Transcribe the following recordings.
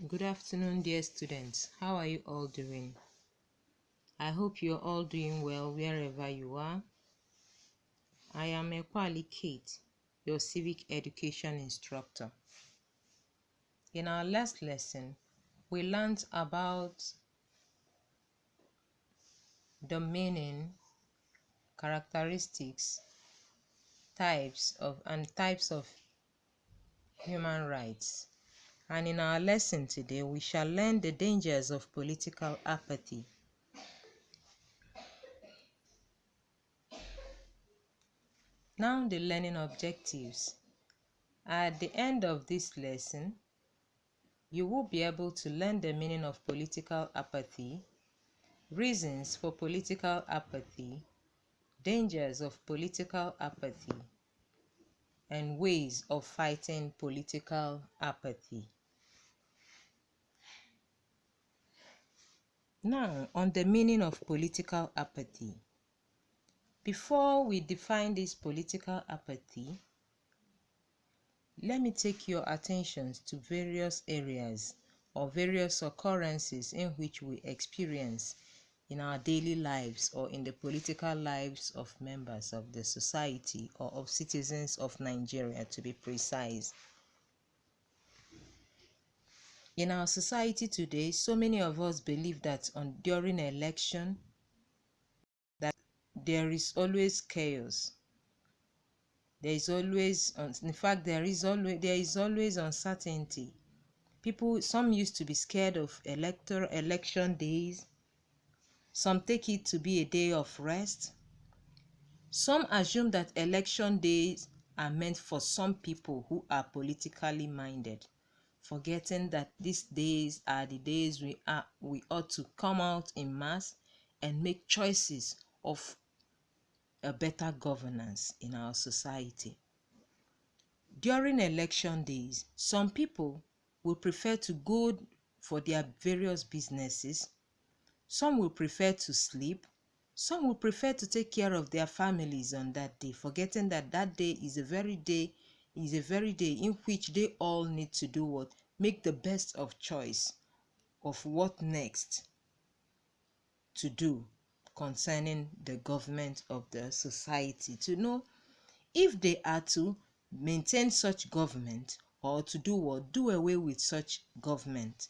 Good afternoon, dear students. How are you all doing? I hope you're all doing well wherever you are. I am Ekwali Kate, your civic education instructor. In our last lesson, we learned about the meaning, characteristics, types of human rights. And in our lesson today, we shall learn the dangers of political apathy. Now the learning objectives. At the end of this lesson, you will be able to learn the meaning of political apathy, reasons for political apathy, dangers of political apathy, and ways of fighting political apathy. Now, on the meaning of political apathy. Before we define this political apathy, let me take your attention to various areas or various occurrences in which we experience in our daily lives or in the political lives of members of the society or of citizens of Nigeria, to be precise. In our society today, so many of us believe that during an election that there is always chaos. There is always uncertainty. Some used to be scared of election days. Some take it to be a day of rest. Some assume that election days are meant for some people who are politically minded, forgetting that these days are the days we ought to come out in mass and make choices of a better governance in our society. During election days, some people will prefer to go for their various businesses. Some will prefer to sleep. Some will prefer to take care of their families on that day, forgetting that that day is a very day in which they all need to do what? Make the best of choice of what next to do concerning the government of the society, to know if they are to maintain such government or to do what? Do away with such government.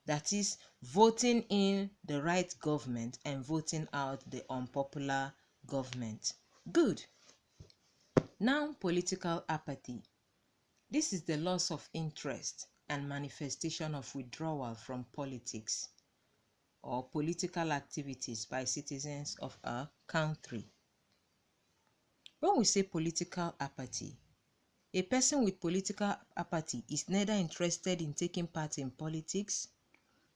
That is, voting in the right government and voting out the unpopular government. Good. Now, political apathy. This is the loss of interest and manifestation of withdrawal from politics or political activities by citizens of a country. When we say political apathy, a person with political apathy is neither interested in taking part in politics,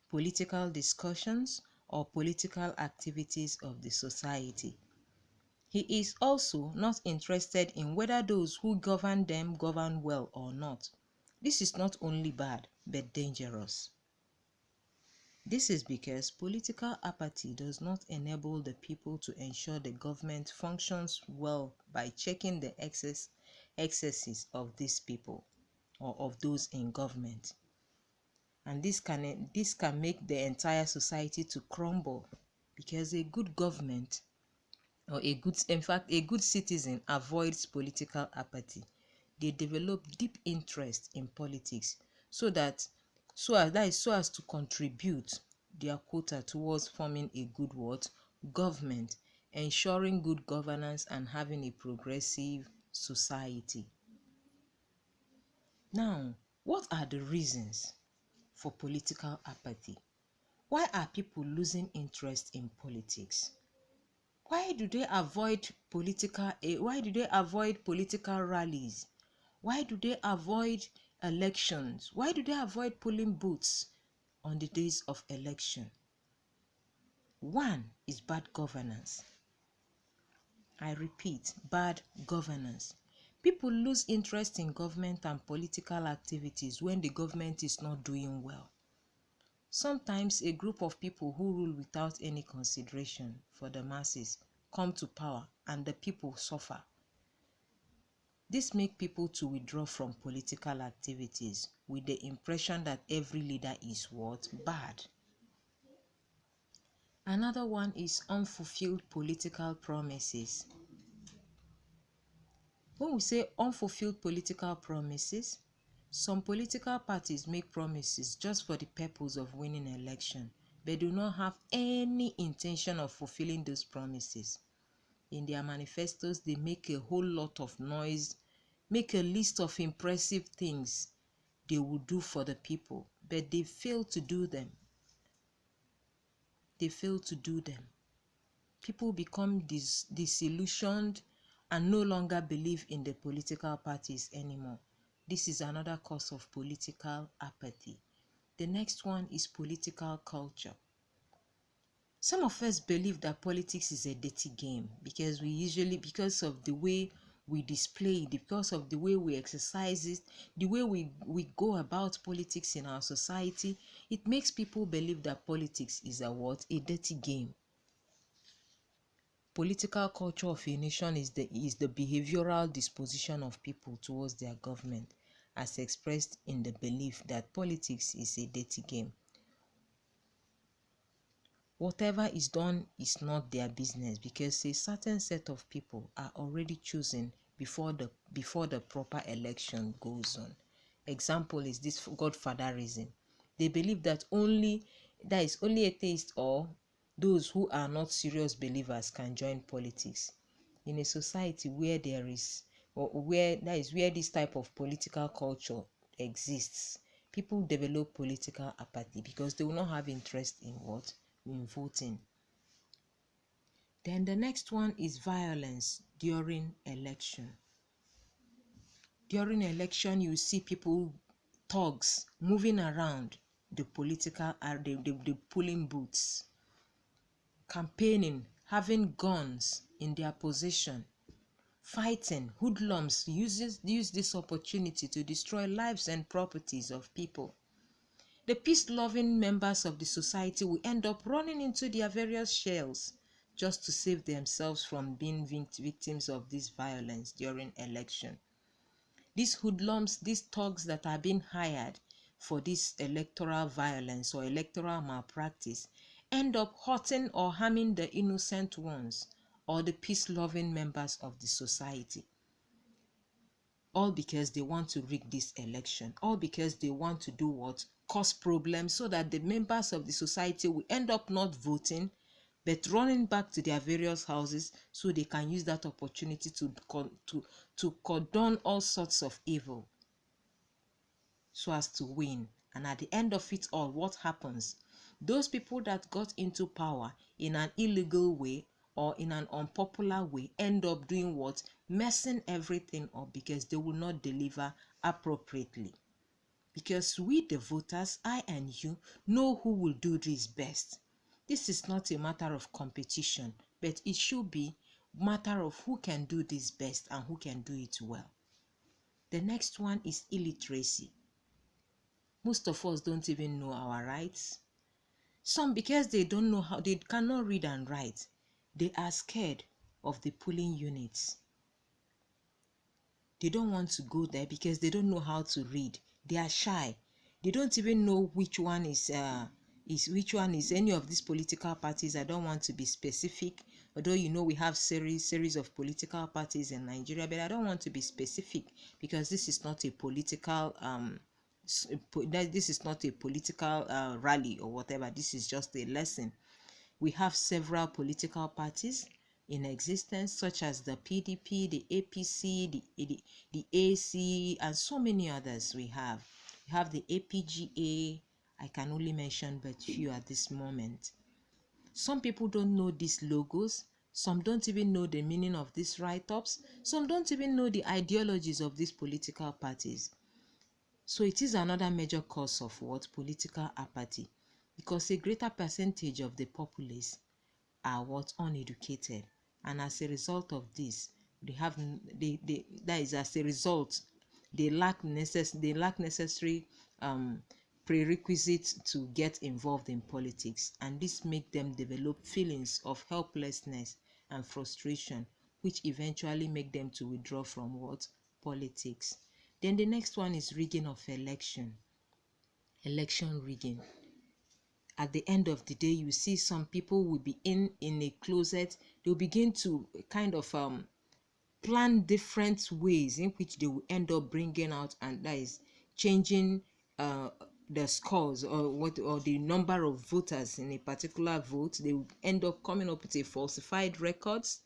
political discussions, or political activities of the society. He is also not interested in whether those who govern them govern well or not. This is not only bad, but dangerous. This is because political apathy does not enable the people to ensure the government functions well by checking the excesses of these people or of those in government. And this can make the entire society to crumble, because a good government or a good citizen avoids political apathy. They develop deep interest in politics so as to contribute their quota towards forming a good government, ensuring good governance and having a progressive society. Now, what are the reasons for political apathy? Why are people losing interest in politics? Why do they avoid political rallies? Why do they avoid elections? Why do they avoid polling booths on the days of election? One is bad governance. I repeat, bad governance. People lose interest in government and political activities when the government is not doing well. Sometimes a group of people who rule without any consideration for the masses come to power and the people suffer. This makes people to withdraw from political activities with the impression that every leader is what? Bad. Another one is unfulfilled political promises. When we say unfulfilled political promises, some political parties make promises just for the purpose of winning an election, but do not have any intention of fulfilling those promises. In their manifestos, they make a whole lot of noise, make a list of impressive things they will do for the people, but they fail to do them. They fail to do them. People become disillusioned and no longer believe in the political parties anymore. This is another cause of political apathy. The next one is political culture. Some of us believe that politics is a dirty game because of the way we display it, because of the way we exercise it, the way we go about politics in our society. It makes people believe that politics is a what? A dirty game. Political culture of a nation is the behavioral disposition of people towards their government, as expressed in the belief that politics is a dirty game. Whatever is done is not their business, because a certain set of people are already chosen before the proper election goes on. Example is this godfatherism. They believe that only atheists or those who are not serious believers can join politics. In a society where there is, or where that is where this type of political culture exists, people develop political apathy because they will not have interest in what? In voting. Then the next one is violence during election. During election, you see people, thugs, moving around the the polling booths, campaigning, having guns in their possession, fighting. Hoodlums use this opportunity to destroy lives and properties of people. The peace-loving members of the society will end up running into their various shells just to save themselves from being victims of this violence during election. These hoodlums, these thugs that are being hired for this electoral violence or electoral malpractice, end up hurting or harming the innocent ones or the peace-loving members of the society. All because they want to rig this election, all because they want to do what? Cause problems so that the members of the society will end up not voting but running back to their various houses so they can use that opportunity to condone all sorts of evil so as to win. And at the end of it all, what happens? Those people that got into power in an illegal way or in an unpopular way end up doing what? Messing everything up because they will not deliver appropriately. Because we, the voters, I and you, know who will do this best. This is not a matter of competition, but it should be a matter of who can do this best and who can do it well. The next one is illiteracy. Most of us don't even know our rights. Some, because they don't know how, they cannot read and write, they are scared of the polling units. They don't want to go there because they don't know how to read. They are shy. They don't even know which one is any of these political parties. I don't want to be specific, although we have series of political parties in Nigeria, but I don't want to be specific because this is not a political this is not a political rally or whatever. This is just a lesson. We have several political parties in existence, such as the PDP, the APC, the AC, and so many others we have. We have the APGA. I can only mention but few at this moment. Some people don't know these logos. Some don't even know the meaning of these write-ups. Some don't even know the ideologies of these political parties. So it is another major cause of what? Political apathy, because a greater percentage of the populace are what? Uneducated, and as a result of this, they lack necessary prerequisites to get involved in politics, and this make them develop feelings of helplessness and frustration, which eventually make them to withdraw from what? politics. Then the next one is rigging of election rigging. At the end of the day, you see some people will be in a closet. They'll begin to kind of plan different ways in which they will end up bringing out, and that is changing the scores, or the number of voters in a particular vote. They will end up coming up with a falsified records.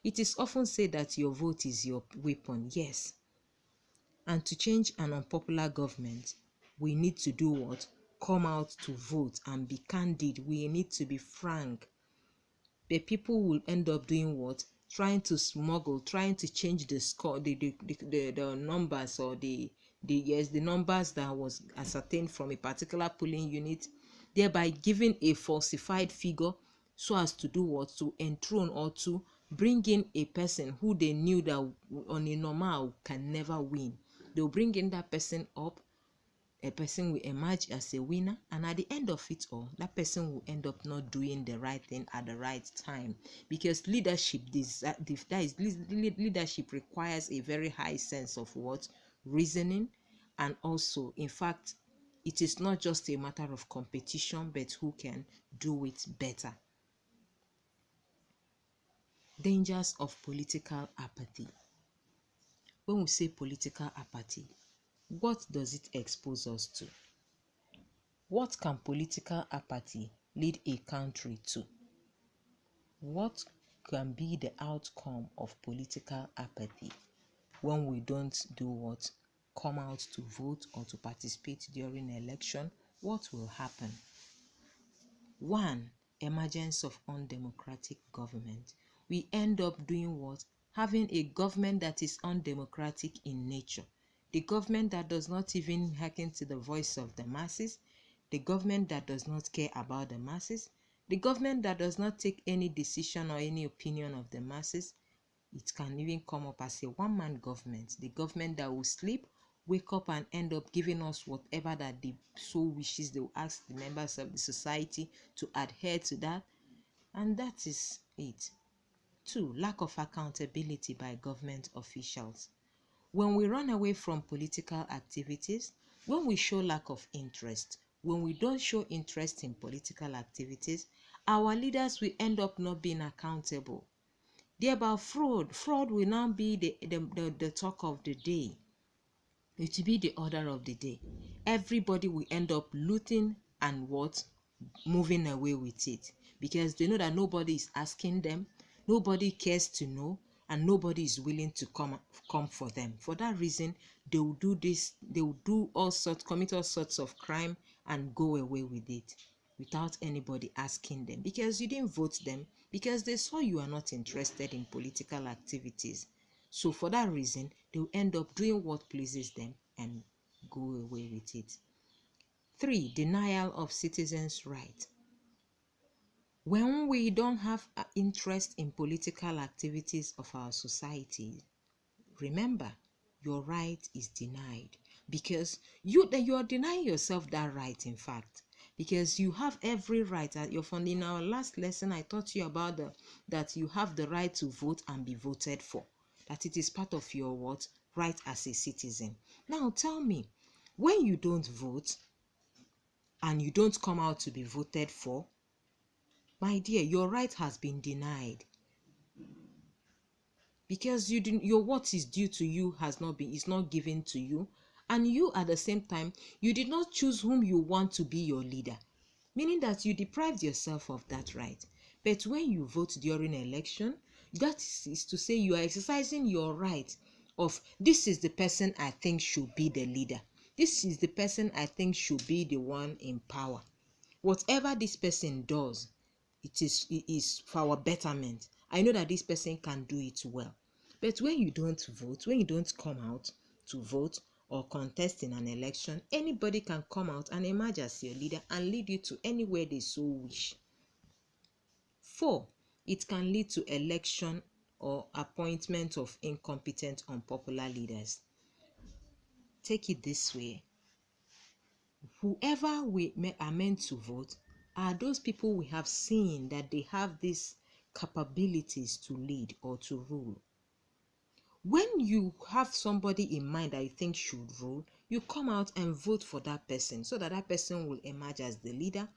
It is often said that your vote is your weapon. Yes. And to change an unpopular government, we need to do what? Come out to vote and be candid. We need to be frank. But people will end up doing what? Trying to smuggle, trying to change the score, the numbers, or the numbers that was ascertained from a particular polling unit, thereby giving a falsified figure, so as to do what? To enthrone or to bring in a person who they knew that on a normal can never win. They'll bring in that person up, a person will emerge as a winner, and at the end of it all, that person will end up not doing the right thing at the right time. Because leadership, leadership requires a very high sense of what? Reasoning. And also, in fact, it is not just a matter of competition, but who can do it better. Dangers of political apathy. When we say political apathy, what does it expose us to? What can political apathy lead a country to? What can be the outcome of political apathy when we don't do what? Come out to vote or to participate during an election? What will happen? 1. Emergence of undemocratic government. We end up doing what? Having a government that is undemocratic in nature. The government that does not even hearken to the voice of the masses. The government that does not care about the masses. The government that does not take any decision or any opinion of the masses. It can even come up as a one-man government. The government that will sleep, wake up, and end up giving us whatever that the soul wishes. They will ask the members of the society to adhere to that, and that is it. 2. Lack of accountability by government officials. When we run away from political activities, when we show lack of interest, when we don't show interest in political activities, our leaders will end up not being accountable. Thereby, fraud will now be the talk of the day. It will be the order of the day. Everybody will end up looting and what? Moving away with it, because they know that nobody is asking them, nobody cares to know, and nobody is willing to come for them. For that reason, they will do this. They will do all sorts, commit all sorts of crime, and go away with it without anybody asking them, because you didn't vote them, because they saw you are not interested in political activities. So for that reason, they will end up doing what pleases them and go away with it. 3. Denial of citizens' rights. When we don't have an interest in political activities of our society, remember, your right is denied, because you're denying yourself that right, in fact, because you have every right. In our last lesson, I taught you about that you have the right to vote and be voted for, that it is part of your what? Right as a citizen. Now tell me, when you don't vote and you don't come out to be voted for, my dear, your right has been denied, because you didn't, your what is due to you is not given to you, and you at the same time, you did not choose whom you want to be your leader, meaning that you deprived yourself of that right. But when you vote during an election, that is to say you are exercising your right of, this is the person I think should be the leader, this is the person I think should be the one in power. Whatever this person does, it is for our betterment. I know that this person can do it well. But when you don't vote, when you don't come out to vote or contest in an election, anybody can come out and emerge as your leader and lead you to anywhere they so wish. 4. It can lead to election or appointment of incompetent, unpopular leaders. Take it this way. Whoever are meant to vote are those people we have seen that they have these capabilities to lead or to rule. When you have somebody in mind that you think should rule, you come out and vote for that person so that that person will emerge as the leader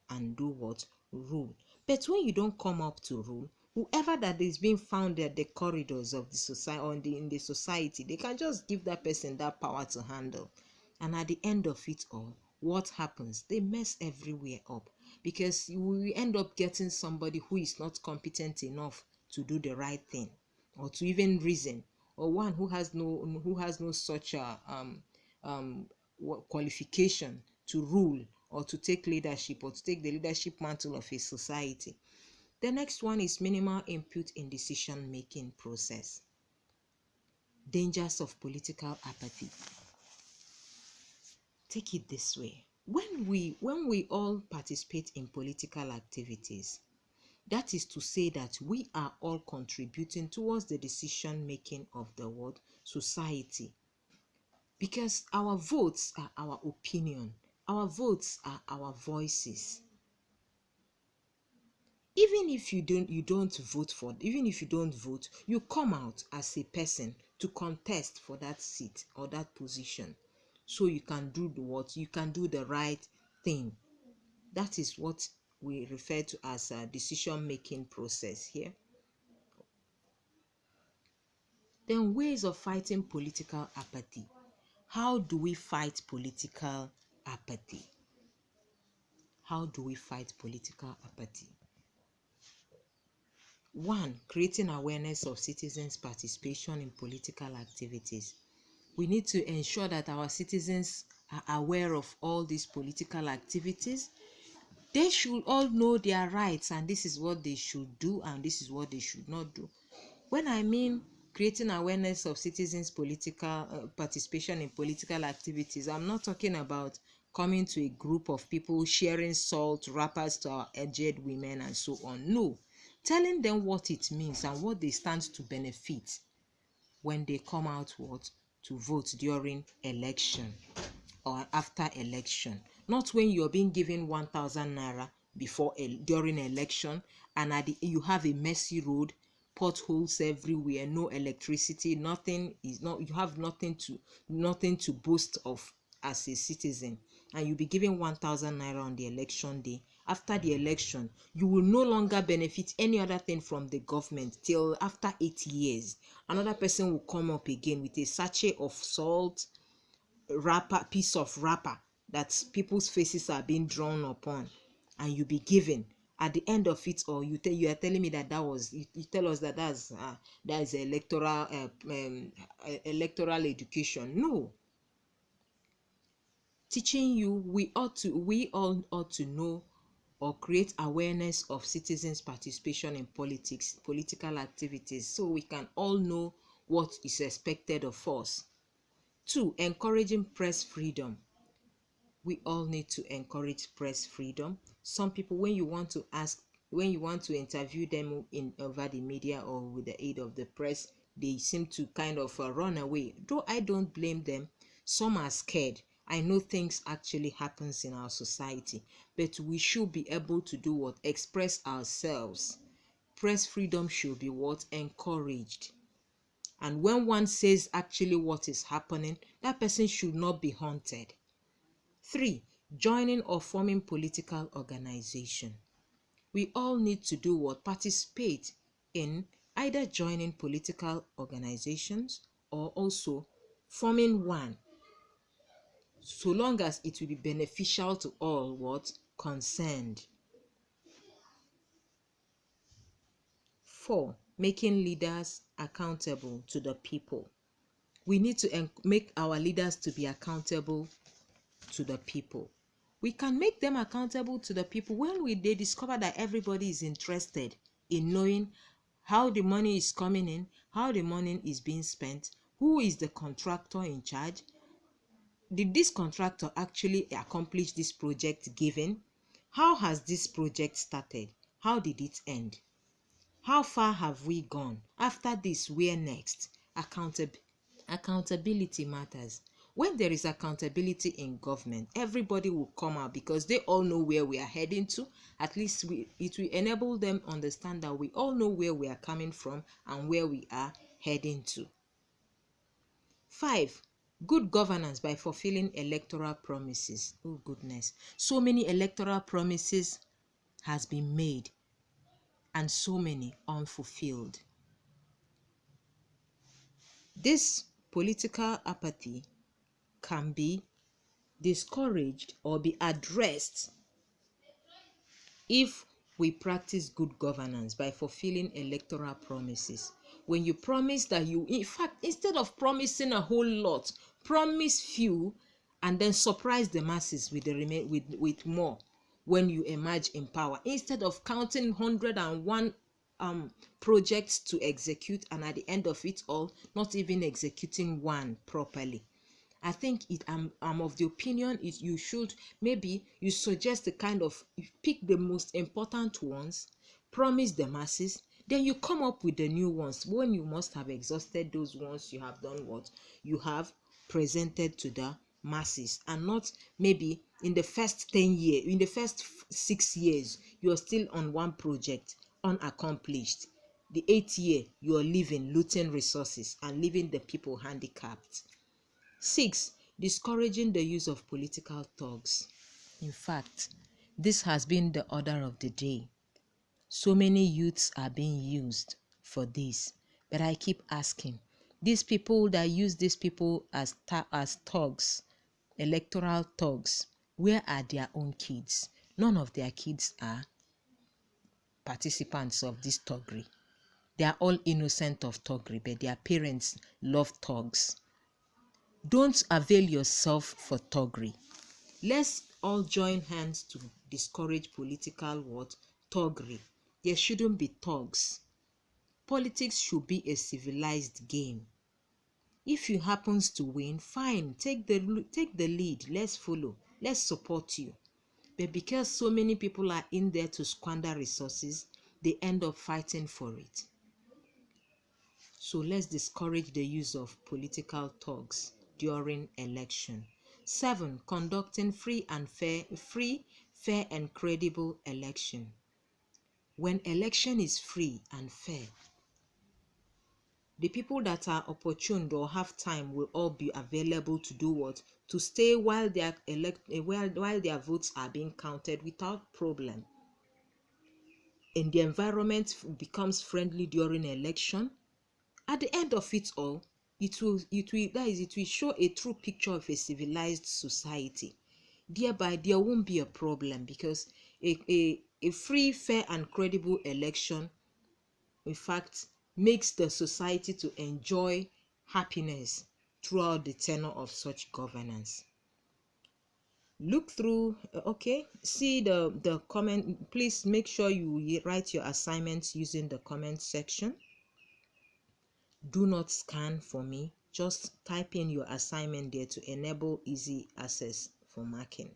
and do what? Rule. But when you don't come up to rule, whoever that is being found at the corridors of the society or in the society, they can just give that person that power to handle. And at the end of it all, what happens? They mess everywhere up, because you will end up getting somebody who is not competent enough to do the right thing or to even reason, or one who has no such um qualification to rule or to take leadership or to take the leadership mantle of a society. The next one is minimal input in decision making process. Dangers of political apathy. Take it this way. When we all participate in political activities, that is to say that we are all contributing towards the decision making of the world society, because our votes are our opinion, our votes are our voices. Even if you don't vote, you come out as a person to contest for that seat or that position, so you can do the right thing. That is what we refer to as a decision making process here. Then, ways of fighting political apathy. How do we fight political apathy? How do we fight political apathy? One, creating awareness of citizens' participation in political activities. We need to ensure that our citizens are aware of all these political activities. They should all know their rights, and this is what they should do and this is what they should not do. When I mean creating awareness of citizens' political participation in political activities, I'm not talking about coming to a group of people sharing salt wrappers to our aged women and so on. No, telling them what it means and what they stand to benefit when they come out to vote during election or after election. Not when you're being given 1,000 naira during election, and you have a messy road, potholes everywhere, no electricity, you have nothing to boast of as a citizen, and you'll be given 1,000 naira on the election day. After the election, you will no longer benefit any other thing from the government till after 8 years. Another person will come up again with a sachet of salt, piece of wrapper that people's faces are being drawn upon, and you be given. At the end of it all, you are telling me you tell us that is electoral education. No, teaching you, we all ought to know or create awareness of citizens' participation in political activities, so we can all know what is expected of us. Two, encouraging press freedom. We all need to encourage press freedom. Some people, when you want to interview them over the media or with the aid of the press, they seem to kind of run away. Though I don't blame them. Some are scared. I know things actually happens in our society, but we should be able to do what? Express ourselves. Press freedom should be what? Encouraged. And when one says actually what is happening, that person should not be haunted. Three, joining or forming political organization. We all need to do what? Participate in either joining political organizations or also forming one, so long as it will be beneficial to all what? Concerned. Four, making leaders accountable to the people. We need to make our leaders to be accountable to the people. We can make them accountable to the people when they discover that everybody is interested in knowing how the money is coming in, how the money is being spent, who is the contractor in charge. Did this contractor actually accomplish this project given? How has this project started? How did it end? How far have we gone? After this, where next? Accountability matters. When there is accountability in government, everybody will come out because they all know where we are heading to. At least it will enable them understand that we all know where we are coming from and where we are heading to. 5, good governance by fulfilling electoral promises. Oh goodness, so many electoral promises has been made and so many unfulfilled. This political apathy can be discouraged or be addressed if we practice good governance by fulfilling electoral promises. When you promise that you, in fact, instead of promising a whole lot, promise few and then surprise the masses with with more when you emerge in power. Instead of counting 101 projects to execute, and at the end of it all, not even executing one properly. I think I'm of the opinion is you should maybe you suggest the kind of, you pick the most important ones, promise the masses, then you come up with the new ones when you must have exhausted those ones you have done what you have presented to the masses, and not maybe in the first 10 years, in the first 6 years, you're still on one project unaccomplished. The 8th year, you're living, looting resources and leaving the people handicapped. 6, discouraging the use of political thugs. In fact, this has been the order of the day. So many youths are being used for this. But I keep asking, these people that use these people as thugs, electoral thugs, where are their own kids? None of their kids are participants of this thuggery. They are all innocent of thuggery, but their parents love thugs. Don't avail yourself for thuggery. Let's all join hands to discourage political what? Thuggery. There shouldn't be thugs. Politics should be a civilized game. If you happens to win, fine, take the lead. Let's follow. Let's support you. But because so many people are in there to squander resources, they end up fighting for it. So let's discourage the use of political thugs during election. 7, conducting free, fair and credible election. When election is free and fair, the people that are opportune or have time will all be available to do what? To stay while while their votes are being counted without problem. And the environment becomes friendly during election. At the end of it all, it will show a true picture of a civilized society. Thereby, there won't be a problem, because a free, fair, and credible election, in fact, makes the society to enjoy happiness throughout the tenure of such governance. Look through, okay, see the comment. Please make sure you write your assignments using the comment section. Do not scan for me. Just type in your assignment there to enable easy access for marking.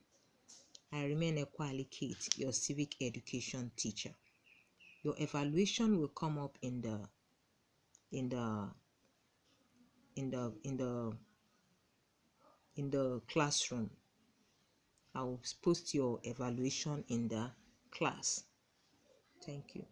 I remain Ekwali Kate, your civic education teacher. Your evaluation will come up in the classroom. I will post your evaluation in the class. Thank you.